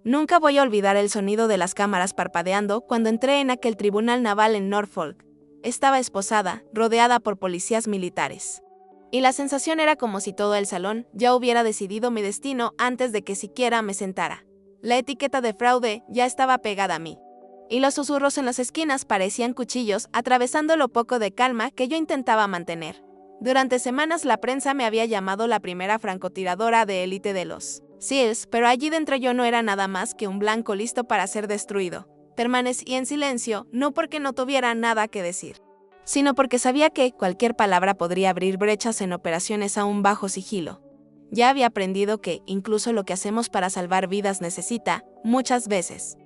Nunca voy a olvidar el sonido de las cámaras parpadeando cuando entré en aquel tribunal naval en Norfolk. Estaba esposada, rodeada por policías militares. Y la sensación era como si todo el salón ya hubiera decidido mi destino antes de que siquiera me sentara. La etiqueta de fraude ya estaba pegada a mí. Y los susurros en las esquinas parecían cuchillos atravesando lo poco de calma que yo intentaba mantener. Durante semanas la prensa me había llamado la primera francotiradora de élite de los SEALs, pero allí dentro yo no era nada más que un blanco listo para ser destruido. Permanecí en silencio, no porque no tuviera nada que decir, sino porque sabía que cualquier palabra podría abrir brechas en operaciones aún bajo sigilo. Ya había aprendido que incluso lo que hacemos para salvar vidas necesita, muchas veces,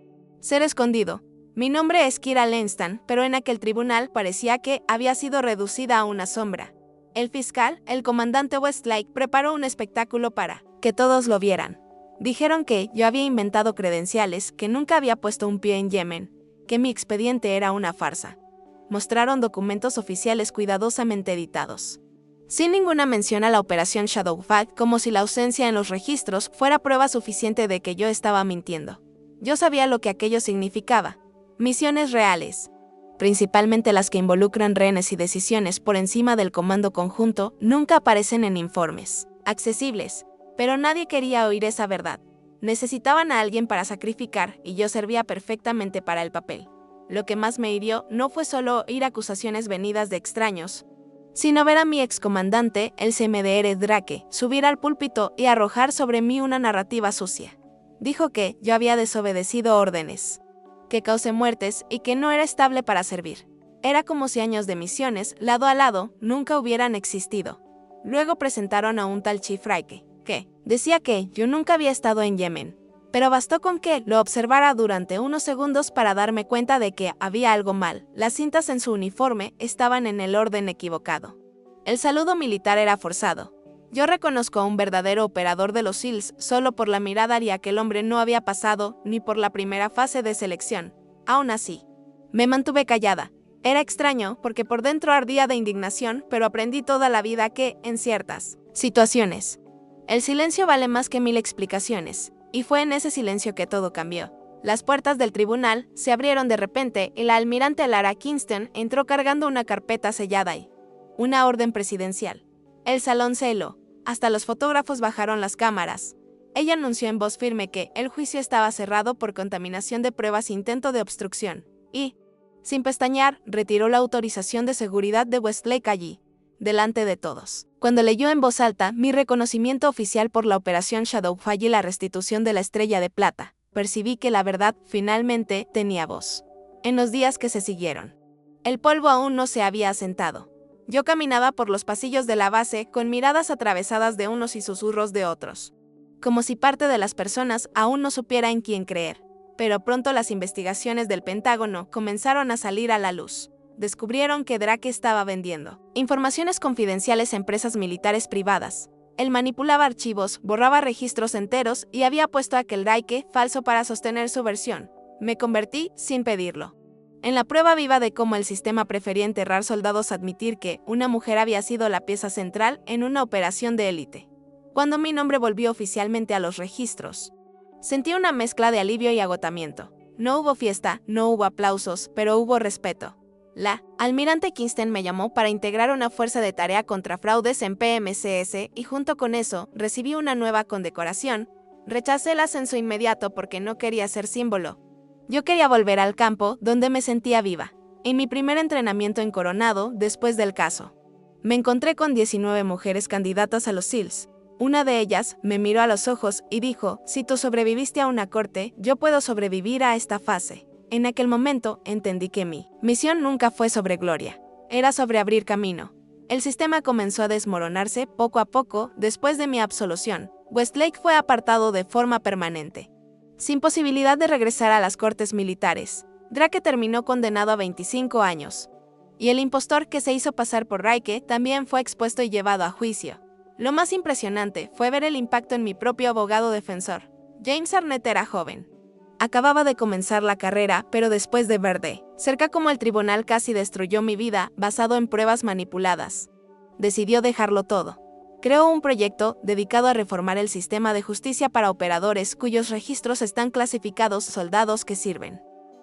ser escondido. Mi nombre es Kira Lenstan, pero en aquel tribunal parecía que había sido reducida a una sombra. El fiscal, el comandante Westlake, preparó un espectáculo para que todos lo vieran. Dijeron que yo había inventado credenciales, que nunca había puesto un pie en Yemen, que mi expediente era una farsa. Mostraron documentos oficiales cuidadosamente editados, sin ninguna mención a la operación Shadowfall, como si la ausencia en los registros fuera prueba suficiente de que yo estaba mintiendo. Yo sabía lo que aquello significaba. Misiones reales, principalmente las que involucran rehenes y decisiones por encima del comando conjunto, nunca aparecen en informes accesibles, pero nadie quería oír esa verdad. Necesitaban a alguien para sacrificar y yo servía perfectamente para el papel. Lo que más me hirió no fue solo oír acusaciones venidas de extraños, sino ver a mi excomandante, el CMDR Drake, subir al púlpito y arrojar sobre mí una narrativa sucia. Dijo que yo había desobedecido órdenes, que causé muertes y que no era estable para servir. Era como si años de misiones, lado a lado, nunca hubieran existido. Luego presentaron a un tal Chief Raike, que decía que yo nunca había estado en Yemen, pero bastó con que lo observara durante unos segundos para darme cuenta de que había algo mal. Las cintas en su uniforme estaban en el orden equivocado. El saludo militar era forzado. Yo reconozco a un verdadero operador de los SEALs solo por la mirada y aquel hombre no había pasado ni por la primera fase de selección. Aún así, me mantuve callada. Era extraño porque por dentro ardía de indignación, pero aprendí toda la vida que, en ciertas situaciones, el silencio vale más que 1000 explicaciones, y fue en ese silencio que todo cambió. Las puertas del tribunal se abrieron de repente y la almirante Lara Kingston entró cargando una carpeta sellada y una orden presidencial. El salón se heló. Hasta los fotógrafos bajaron las cámaras. Ella anunció en voz firme que el juicio estaba cerrado por contaminación de pruebas e intento de obstrucción, y, sin pestañear, retiró la autorización de seguridad de Westlake allí, delante de todos. Cuando leyó en voz alta mi reconocimiento oficial por la operación Shadowfall y la restitución de la Estrella de Plata, percibí que la verdad finalmente tenía voz. En los días que se siguieron, el polvo aún no se había asentado. Yo caminaba por los pasillos de la base con miradas atravesadas de unos y susurros de otros, como si parte de las personas aún no supiera en quién creer. Pero pronto las investigaciones del Pentágono comenzaron a salir a la luz. Descubrieron que Drake estaba vendiendo informaciones confidenciales a empresas militares privadas. Él manipulaba archivos, borraba registros enteros y había puesto aquel Drake falso para sostener su versión. Me convertí sin pedirlo en la prueba viva de cómo el sistema prefería enterrar soldados admitir que una mujer había sido la pieza central en una operación de élite. Cuando mi nombre volvió oficialmente a los registros, sentí una mezcla de alivio y agotamiento. No hubo fiesta, no hubo aplausos, pero hubo respeto. La almirante Kingston me llamó para integrar una fuerza de tarea contra fraudes en PMCS y junto con eso recibí una nueva condecoración. Rechacé el ascenso inmediato porque no quería ser símbolo. Yo quería volver al campo donde me sentía viva. En mi primer entrenamiento en Coronado, después del caso, me encontré con 19 mujeres candidatas a los SEALs. Una de ellas me miró a los ojos y dijo, si tú sobreviviste a una corte, yo puedo sobrevivir a esta fase. En aquel momento entendí que mi misión nunca fue sobre gloria, era sobre abrir camino. El sistema comenzó a desmoronarse poco a poco después de mi absolución. Westlake fue apartado de forma permanente, sin posibilidad de regresar a las cortes militares. Drake terminó condenado a 25 años. Y el impostor que se hizo pasar por Raike también fue expuesto y llevado a juicio. Lo más impresionante fue ver el impacto en mi propio abogado defensor. James Arnett era joven. Acababa de comenzar la carrera, pero después de ver de cerca cómo el tribunal casi destruyó mi vida basado en pruebas manipuladas, decidió dejarlo todo. Creo un proyecto dedicado a reformar el sistema de justicia para operadores cuyos registros están clasificados soldados que sirven,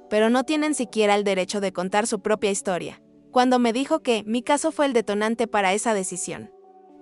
pero no tienen siquiera el derecho de contar su propia historia. Cuando me dijo que mi caso fue el detonante para esa decisión,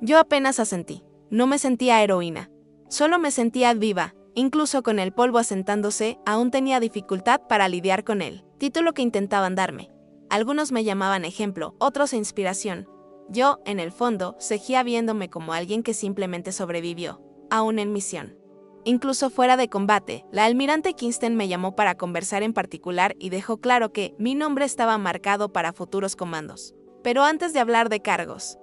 yo apenas asentí. No me sentía heroína, solo me sentía viva. Incluso con el polvo asentándose, aún tenía dificultad para lidiar con él. Título que intentaban darme. Algunos me llamaban ejemplo, otros inspiración. Yo, en el fondo, seguía viéndome como alguien que simplemente sobrevivió, aún en misión. Incluso fuera de combate, la almirante Kingston me llamó para conversar en particular y dejó claro que mi nombre estaba marcado para futuros comandos. Pero antes de hablar de cargos,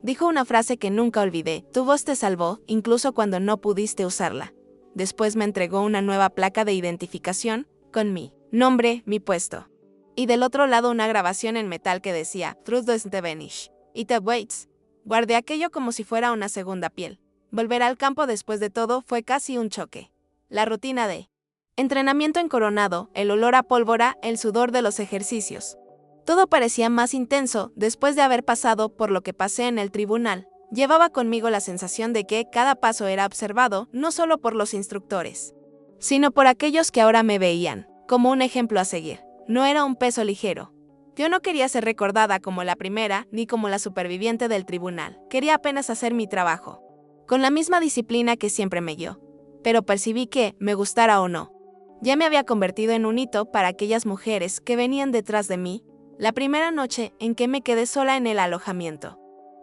dijo una frase que nunca olvidé: tu voz te salvó, incluso cuando no pudiste usarla. Después me entregó una nueva placa de identificación, con mi nombre, mi puesto. Y del otro lado una grabación en metal que decía, Truth doesn't vanish. It awaits. Guardé aquello como si fuera una segunda piel. Volver al campo después de todo fue casi un choque. La rutina de entrenamiento encoronado, el olor a pólvora, el sudor de los ejercicios. Todo parecía más intenso después de haber pasado por lo que pasé en el tribunal. Llevaba conmigo la sensación de que cada paso era observado, no solo por los instructores, sino por aquellos que ahora me veían como un ejemplo a seguir. No era un peso ligero. Yo no quería ser recordada como la primera, ni como la superviviente del tribunal. Quería apenas hacer mi trabajo, con la misma disciplina que siempre me guió. Pero percibí que, me gustara o no, ya me había convertido en un hito para aquellas mujeres que venían detrás de mí. La primera noche en que me quedé sola en el alojamiento,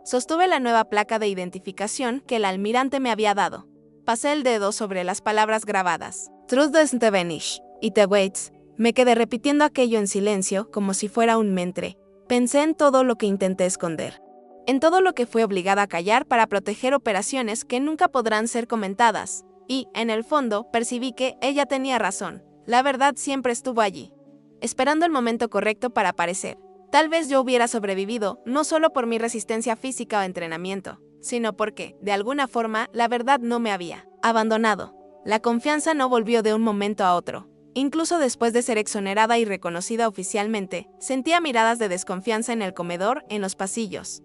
sostuve la nueva placa de identificación que el almirante me había dado. Pasé el dedo sobre las palabras grabadas. Truth doesn't vanish. It awaits. Me quedé repitiendo aquello en silencio, como si fuera un mantra. Pensé en todo lo que intenté esconder, en todo lo que fui obligada a callar para proteger operaciones que nunca podrán ser comentadas. Y, en el fondo, percibí que ella tenía razón. La verdad siempre estuvo allí, esperando el momento correcto para aparecer. Tal vez yo hubiera sobrevivido, no solo por mi resistencia física o entrenamiento, sino porque, de alguna forma, la verdad no me había abandonado. La confianza no volvió de un momento a otro. Incluso después de ser exonerada y reconocida oficialmente, sentía miradas de desconfianza en el comedor, en los pasillos,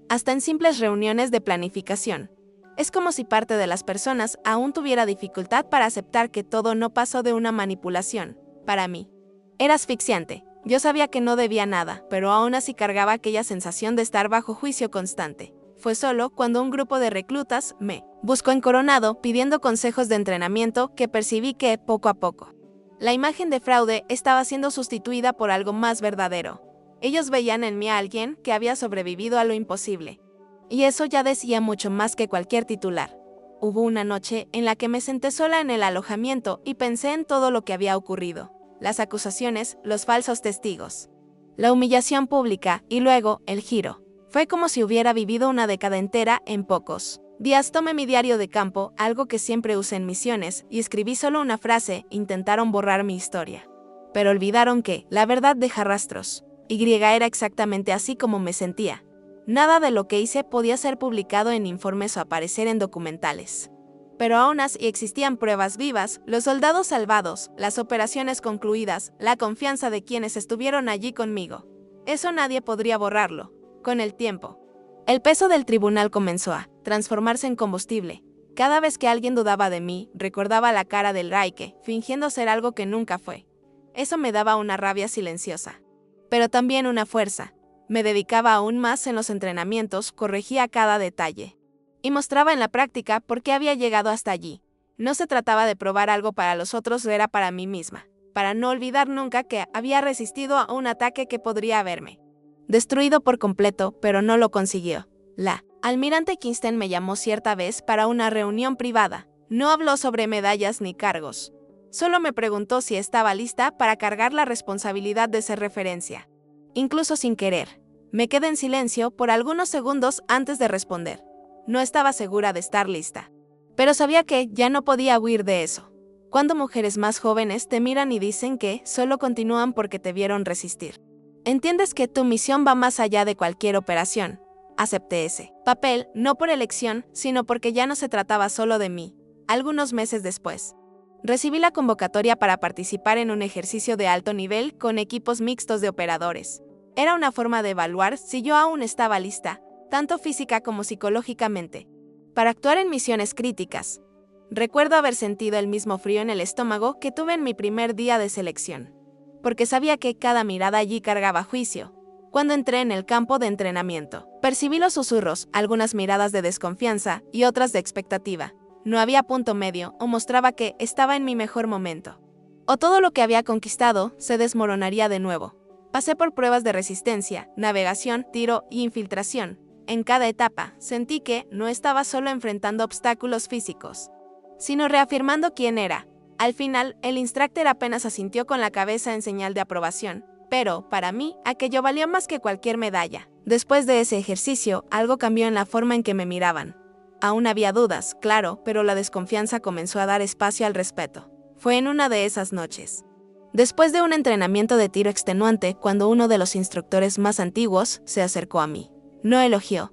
hasta en simples reuniones de planificación. Es como si parte de las personas aún tuviera dificultad para aceptar que todo no pasó de una manipulación. Para mí, era asfixiante. Yo sabía que no debía nada, pero aún así cargaba aquella sensación de estar bajo juicio constante. Fue solo cuando un grupo de reclutas me buscó en Coronado pidiendo consejos de entrenamiento que percibí que, poco a poco, la imagen de fraude estaba siendo sustituida por algo más verdadero. Ellos veían en mí a alguien que había sobrevivido a lo imposible. Y eso ya decía mucho más que cualquier titular. Hubo una noche en la que me senté sola en el alojamiento y pensé en todo lo que había ocurrido. Las acusaciones, los falsos testigos, la humillación pública y luego el giro. Fue como si hubiera vivido una década entera en pocos días. Tomé mi diario de campo, algo que siempre usé en misiones, y escribí solo una frase. Intentaron borrar mi historia, pero olvidaron que la verdad deja rastros. Era exactamente así como me sentía. Nada de lo que hice podía ser publicado en informes o aparecer en documentales. Pero aún así existían pruebas vivas, los soldados salvados, las operaciones concluidas, la confianza de quienes estuvieron allí conmigo. Eso nadie podría borrarlo. Con el tiempo, el peso del tribunal comenzó a transformarse en combustible. Cada vez que alguien dudaba de mí, recordaba la cara del Raike, fingiendo ser algo que nunca fue. Eso me daba una rabia silenciosa, pero también una fuerza. Me dedicaba aún más en los entrenamientos, corregía cada detalle y mostraba en la práctica por qué había llegado hasta allí. No se trataba de probar algo para los otros, era para mí misma, para no olvidar nunca que había resistido a un ataque que podría haberme destruido por completo, pero no lo consiguió. La almirante Kingston me llamó cierta vez para una reunión privada. No habló sobre medallas ni cargos. Solo me preguntó si estaba lista para cargar la responsabilidad de ser referencia. Incluso sin querer, me quedé en silencio por algunos segundos antes de responder. No estaba segura de estar lista, pero sabía que ya no podía huir de eso. Cuando mujeres más jóvenes te miran y dicen que solo continúan porque te vieron resistir, entiendes que tu misión va más allá de cualquier operación. Acepté ese papel, no por elección, sino porque ya no se trataba solo de mí. Algunos meses después, recibí la convocatoria para participar en un ejercicio de alto nivel con equipos mixtos de operadores. Era una forma de evaluar si yo aún estaba lista, tanto física como psicológicamente. para actuar en misiones críticas. Recuerdo haber sentido el mismo frío en el estómago que tuve en mi primer día de selección, porque sabía que cada mirada allí cargaba juicio. Cuando entré en el campo de entrenamiento, percibí los susurros, algunas miradas de desconfianza y otras de expectativa. No había punto medio, o mostraba que estaba en mi mejor momento, o todo lo que había conquistado se desmoronaría de nuevo. Pasé por pruebas de resistencia, navegación, tiro y infiltración. En cada etapa, sentí que no estaba solo enfrentando obstáculos físicos, sino reafirmando quién era. Al final, el instructor apenas asintió con la cabeza en señal de aprobación, pero, para mí, aquello valió más que cualquier medalla. Después de ese ejercicio, algo cambió en la forma en que me miraban. Aún había dudas, claro, pero la desconfianza comenzó a dar espacio al respeto. Fue en una de esas noches, después de un entrenamiento de tiro extenuante, cuando uno de los instructores más antiguos se acercó a mí. No elogió,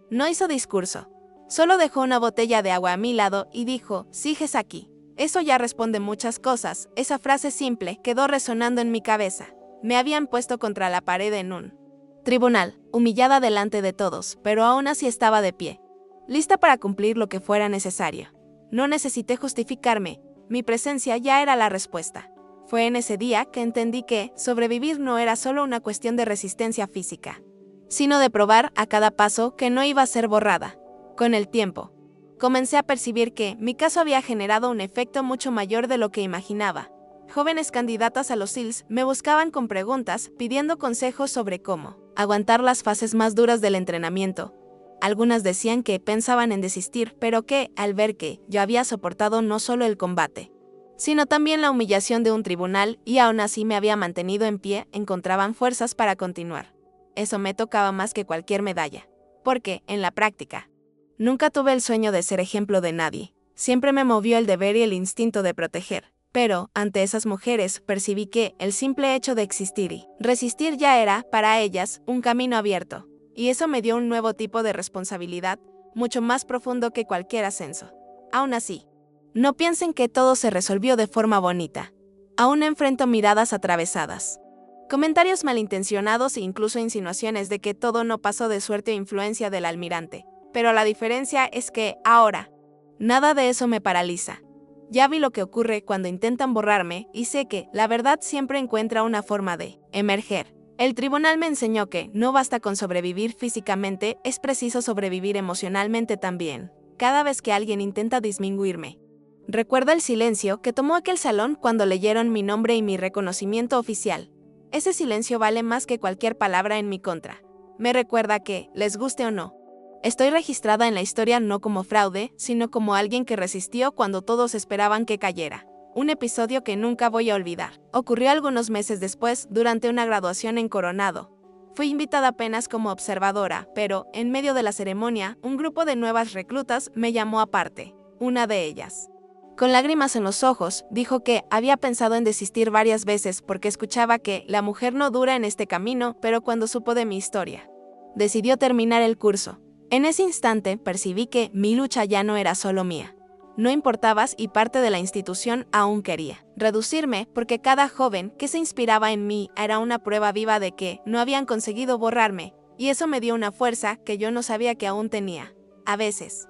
no hizo discurso, solo dejó una botella de agua a mi lado y dijo: "Sigues aquí". Eso ya responde muchas cosas. Esa frase simple quedó resonando en mi cabeza. Me habían puesto contra la pared en un tribunal, humillada delante de todos, pero aún así estaba de pie, lista para cumplir lo que fuera necesario. No necesité justificarme, mi presencia ya era la respuesta. Fue en ese día que entendí que sobrevivir no era solo una cuestión de resistencia física, sino de probar a cada paso que no iba a ser borrada. Con el tiempo, comencé a percibir que mi caso había generado un efecto mucho mayor de lo que imaginaba. Jóvenes candidatas a los SEALs me buscaban con preguntas, pidiendo consejos sobre cómo aguantar las fases más duras del entrenamiento. Algunas decían que pensaban en desistir, pero que, al ver que yo había soportado no solo el combate, sino también la humillación de un tribunal y aún así me había mantenido en pie, encontraban fuerzas para continuar. Eso me tocaba más que cualquier medalla, porque, en la práctica, nunca tuve el sueño de ser ejemplo de nadie. Siempre me movió el deber y el instinto de proteger. Pero, ante esas mujeres, percibí que el simple hecho de existir y resistir ya era, para ellas, un camino abierto. Y eso me dio un nuevo tipo de responsabilidad, mucho más profundo que cualquier ascenso. Aún así, no piensen que todo se resolvió de forma bonita. Aún enfrento miradas atravesadas, comentarios malintencionados e incluso insinuaciones de que todo no pasó de suerte o influencia del almirante. Pero la diferencia es que, ahora, nada de eso me paraliza. Ya vi lo que ocurre cuando intentan borrarme y sé que la verdad siempre encuentra una forma de emerger. El tribunal me enseñó que no basta con sobrevivir físicamente, es preciso sobrevivir emocionalmente también. Cada vez que alguien intenta disminuirme, recuerdo el silencio que tomó aquel salón cuando leyeron mi nombre y mi reconocimiento oficial. Ese silencio vale más que cualquier palabra en mi contra. Me recuerda que, les guste o no, estoy registrada en la historia no como fraude, sino como alguien que resistió cuando todos esperaban que cayera. Un episodio que nunca voy a olvidar. Ocurrió algunos meses después, durante una graduación en Coronado. Fui invitada apenas como observadora, pero, en medio de la ceremonia, un grupo de nuevas reclutas me llamó aparte. Una de ellas, con lágrimas en los ojos, dijo que había pensado en desistir varias veces porque escuchaba que la mujer no dura en este camino, pero cuando supo de mi historia, decidió terminar el curso. En ese instante percibí que mi lucha ya no era solo mía. No importabas y parte de la institución aún quería reducirme porque cada joven que se inspiraba en mí era una prueba viva de que no habían conseguido borrarme, y eso me dio una fuerza que yo no sabía que aún tenía. A veces,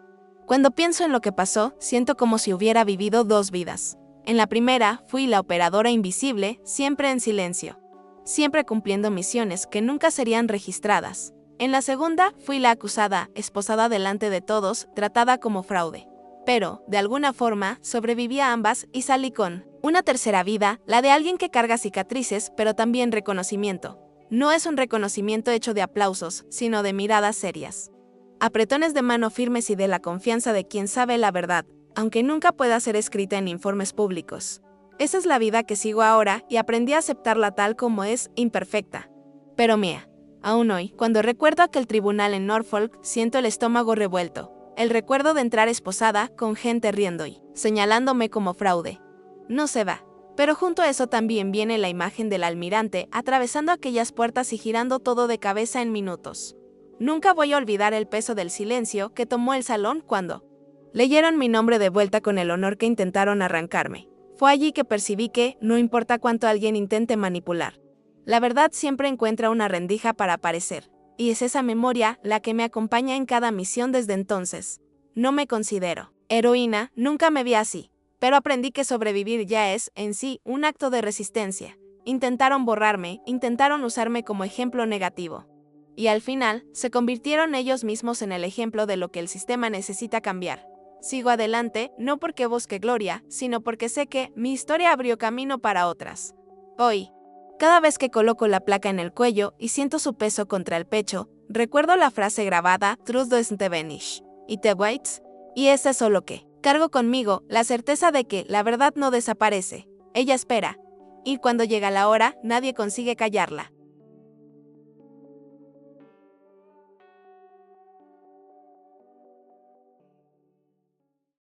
cuando pienso en lo que pasó, siento como si hubiera vivido dos vidas. En la primera, fui la operadora invisible, siempre en silencio, siempre cumpliendo misiones que nunca serían registradas. En la segunda, fui la acusada, esposada delante de todos, tratada como fraude. Pero, de alguna forma, sobreviví a ambas y salí con una tercera vida, la de alguien que carga cicatrices, pero también reconocimiento. No es un reconocimiento hecho de aplausos, sino de miradas serias, apretones de mano firmes y de la confianza de quien sabe la verdad, aunque nunca pueda ser escrita en informes públicos. Esa es la vida que sigo ahora y aprendí a aceptarla tal como es, imperfecta, pero mía. Aún hoy, cuando recuerdo aquel tribunal en Norfolk, siento el estómago revuelto. El recuerdo de entrar esposada, con gente riendo y señalándome como fraude. No se va. Pero junto a eso también viene la imagen del almirante, atravesando aquellas puertas y girando todo de cabeza en minutos. Nunca voy a olvidar el peso del silencio que tomó el salón cuando leyeron mi nombre de vuelta con el honor que intentaron arrancarme. Fue allí que percibí que, no importa cuánto alguien intente manipular, la verdad siempre encuentra una rendija para aparecer. Y es esa memoria la que me acompaña en cada misión desde entonces. no me considero heroína, nunca me vi así. Pero aprendí que sobrevivir ya es, en sí, un acto de resistencia. Intentaron borrarme, intentaron usarme como ejemplo negativo. Y al final, se convirtieron ellos mismos en el ejemplo de lo que el sistema necesita cambiar. Sigo adelante, no porque busque gloria, sino porque sé que mi historia abrió camino para otras. Hoy, cada vez que coloco la placa en el cuello y siento su peso contra el pecho, recuerdo la frase grabada, Truth doesn't vanish, it waits, y es eso lo que cargo conmigo, la certeza de que la verdad no desaparece, ella espera, y cuando llega la hora, nadie consigue callarla.